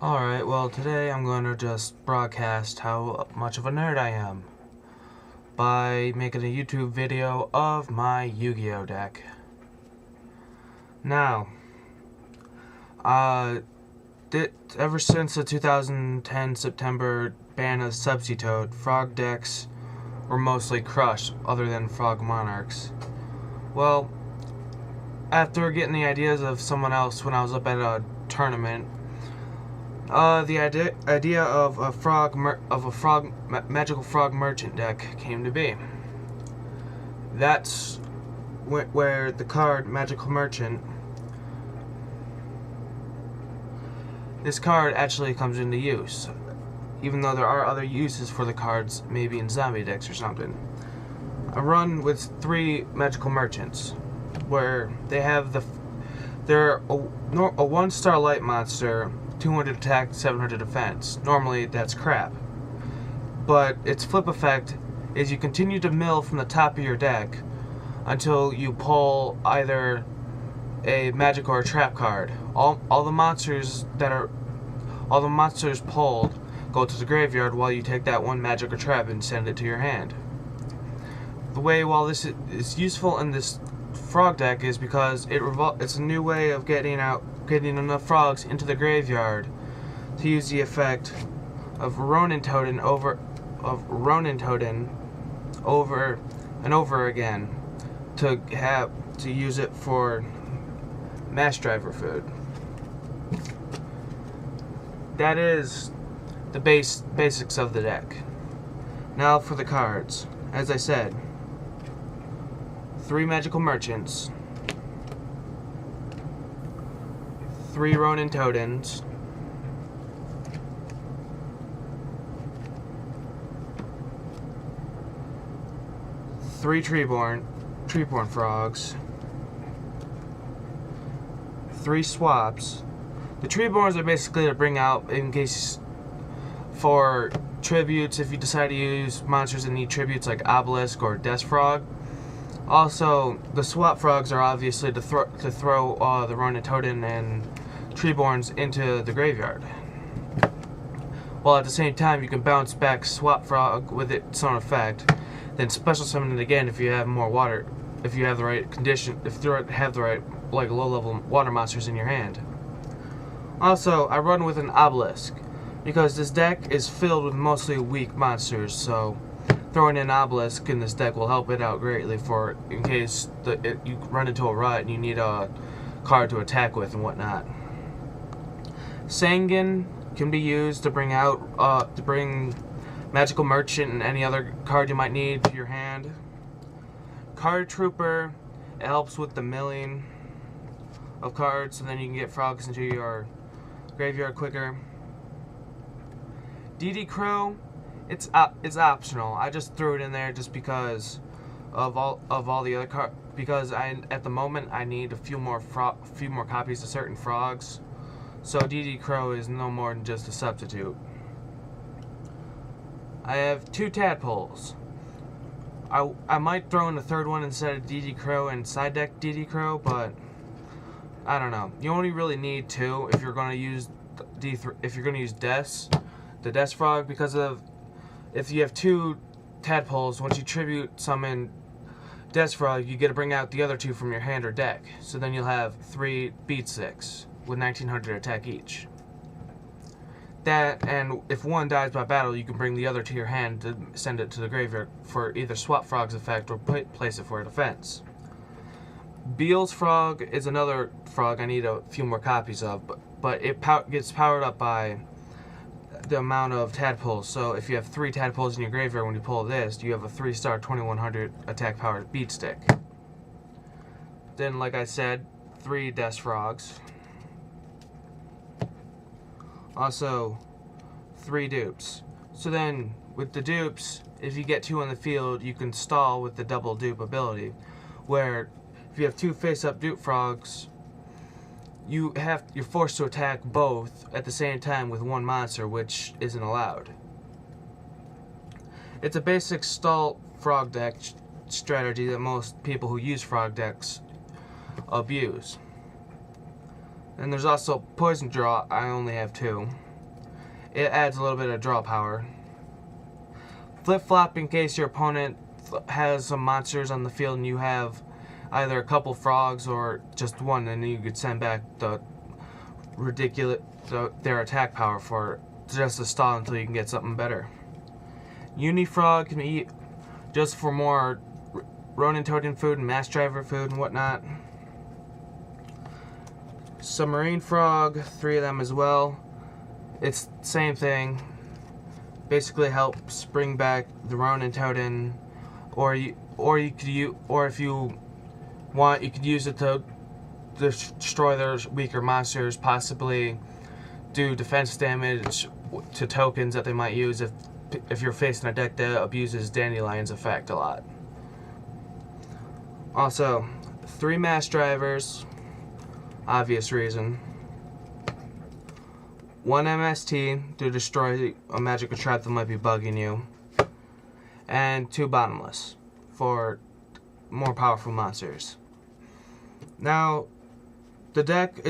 Alright, well today I'm going to just broadcast how much of a nerd I am by making a YouTube video of my Yu-Gi-Oh deck. Now, ever since the 2010 September ban of Substitute, frog decks were mostly crushed, other than Frog Monarchs. Well, after getting the ideas of someone else when I was up at a tournament, the idea of a magical frog merchant deck came to be. That's where the card Magical Merchant, this card actually comes into use, even though there are other uses for the cards, maybe in zombie decks or something. I run with 3 Magical Merchants, where they have they're a 1-star light monster, 200 attack, 700 defense. Normally that's crap. But its flip effect is you continue to mill from the top of your deck until you pull either a magic or a trap card. All the monsters pulled go to the graveyard while you take that one magic or trap and send it to your hand. The way while this is useful in this frog deck is because it's a new way of getting enough frogs into the graveyard to use the effect of Ronintoadin over and over again to use it for mass driver food. That is the basics of the deck. Now for the cards. As I said, 3 Magical Merchants, 3 Ronintoadins, 3 Treeborn Frogs, 3 Swaps. The Treeborns are basically to bring out in case for tributes if you decide to use monsters that need tributes like Obelisk or Beelze Frog. Also, the Swap Frogs are obviously to throw the Ronintoadin and Treeborns into the graveyard. While at the same time you can bounce back Swap Frog with its own effect, then special summon it again if you have more water, if you have the right condition, if you have the right like low-level water monsters in your hand. Also, I run with an Obelisk because this deck is filled with mostly weak monsters, so throwing an Obelisk in this deck will help it out greatly for in case you run into a rut and you need a card to attack with and whatnot. Sangan can be used to bring Magical Merchant and any other card you might need to your hand. Card Trooper, it helps with the milling of cards, so then you can get frogs into your graveyard quicker. T.A.D.P.O.L.E, it's optional. I just threw it in there just because of all the other cards. Because at the moment I need a few more copies of certain frogs. So T.A.D.P.O.L.E is no more than just a substitute. I have 2 T.A.D.P.O.L.es. I might throw in a third one instead of T.A.D.P.O.L.E and side deck T.A.D.P.O.L.E, but I don't know. You only really need 2 if you're going to use the Beelze Frog, because if you have 2 T.A.D.P.O.L.es, once you tribute summon Beelze Frog, you get to bring out the other 2 from your hand or deck. So then you'll have 3 Beat 6 with 1900 attack each. That, and if one dies by battle, you can bring the other to your hand to send it to the graveyard for either Swap Frog's effect or place it for a defense. Beelze Frog is another frog I need a few more copies of, but it gets powered up by the amount of T.A.D.P.O.L.s. So if you have 3 T.A.D.P.O.L.s in your graveyard when you pull this, you have a 3-star 2100 attack powered beat stick. Then, like I said, 3 Beelze Frogs. Also, 3 dupes. So then, with the dupes, if you get 2 on the field, you can stall with the double dupe ability, where if you have 2 face-up dupe frogs, you're forced to attack both at the same time with 1 monster, which isn't allowed. It's a basic stall frog deck strategy that most people who use frog decks abuse. And there's also Poison Draw. I only have 2. it adds a little bit of draw power. Flip-flop in case your opponent has some monsters on the field and you have either a couple frogs or just one, and you could send back the their attack power for just a stall until you can get something better. Unifrog can eat just for more Ronintoadin food and mass driver food and whatnot. Submarine Frog, 3 of them as well. It's the same thing. Basically helps bring back the Ronintoadin, or if you want, you could use it to destroy their weaker monsters, possibly do defense damage to tokens that they might use if you're facing a deck that abuses Dandelion's effect a lot. Also, 3 mass drivers, obvious reason. 1 MST to destroy a magical trap that might be bugging you. And 2 bottomless for more powerful monsters. Now, the deck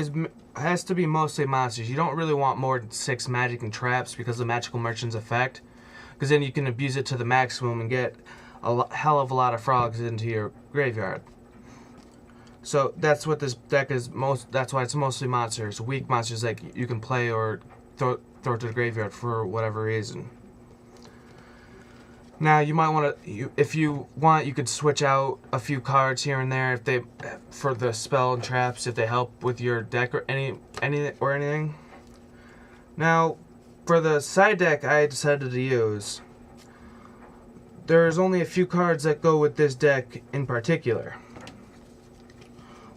has to be mostly monsters. You don't really want more than 6 magic and traps because of the magical merchant's effect, because then you can abuse it to the maximum and get a hell of a lot of frogs into your graveyard. So that's what this deck is that's why it's mostly monsters, weak monsters that you can play or throw to the graveyard for whatever reason. Now you might want to, if you want, you could switch out a few cards here and there for the spell and traps if they help with your deck or anything. Now, for the side deck I decided to use, there's only a few cards that go with this deck in particular,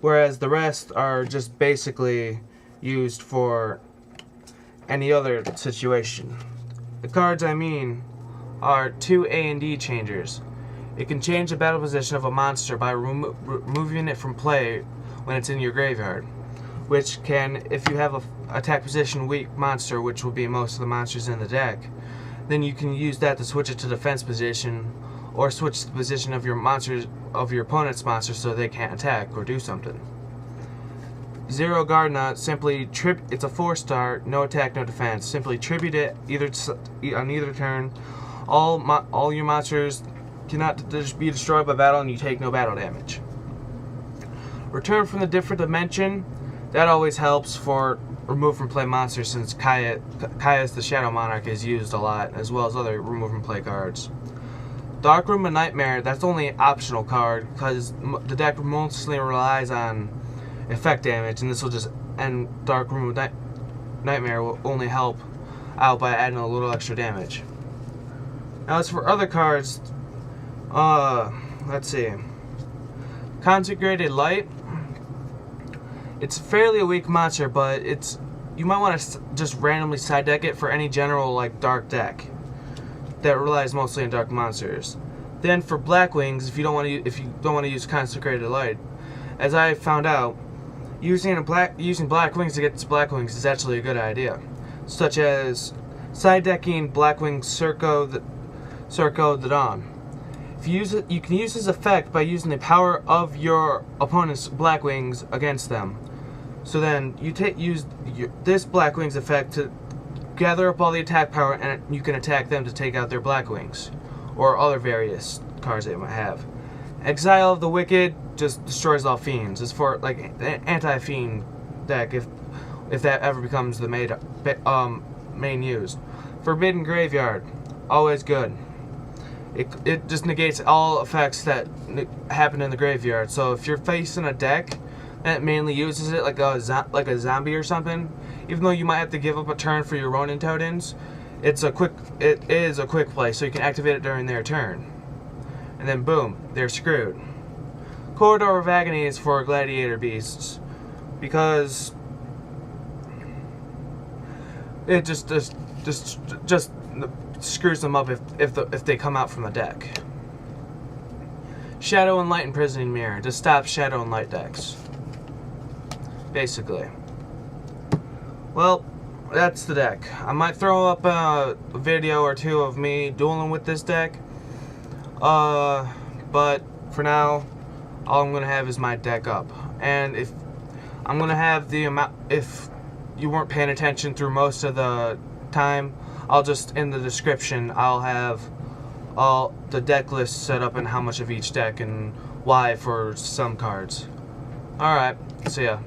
whereas the rest are just basically used for any other situation. The cards I mean are 2 A&D changers. It can change the battle position of a monster by removing it from play when it's in your graveyard, which can, if you have a attack position weak monster, which will be most of the monsters in the deck, then you can use that to switch it to defense position, or switch the position of your monsters, of your opponent's monsters, so they can't attack or do something. Zero Gardna, simply it's a 4-star, no attack, no defense. Simply tribute it on either turn. All your monsters cannot be destroyed by battle, and you take no battle damage. Return from the different dimension. That always helps for remove from play monsters, since Kaya's the Shadow Monarch is used a lot, as well as other remove from play cards. Dark Room of Nightmare, that's only an optional card, because the deck mostly relies on effect damage, and Dark Room of Nightmare will only help out by adding a little extra damage. Now as for other cards, let's see. Consecrated Light. It's fairly a weak monster, but you might want to just randomly side deck it for any general dark deck that relies mostly on dark monsters. Then for Black Wings, if you don't want to use Consecrated Light, as I found out, using Black Wings to get Black Wings is actually a good idea, such as side decking Black Wings Circo the Dawn. If you use it, you can use this effect by using the power of your opponent's Black Wings against them. So then you use this Black Wings effect to gather up all the attack power, and you can attack them to take out their Black Wings, or other various cards they might have. Exile of the Wicked just destroys all fiends. It's for an anti-fiend deck if that ever becomes the main used. Forbidden Graveyard, always good. It just negates all effects that happen in the graveyard. So if you're facing a deck that mainly uses it like a zombie or something, even though you might have to give up a turn for your Ronintoadins, it is a quick play, so you can activate it during their turn. And then boom, they're screwed. Corridor of Agony is for gladiator beasts, because it just screws them up if they come out from the deck. Shadow and Light Imprisoning Mirror to stop Shadow and Light decks, basically. Well, that's the deck. I might throw up a video or two of me dueling with this deck, but for now, all I'm gonna have is my deck up. And if I'm gonna have the amount, if you weren't paying attention through most of the time, I'll just, in the description, I'll have all the deck lists set up and how much of each deck and why for some cards. Alright, see ya.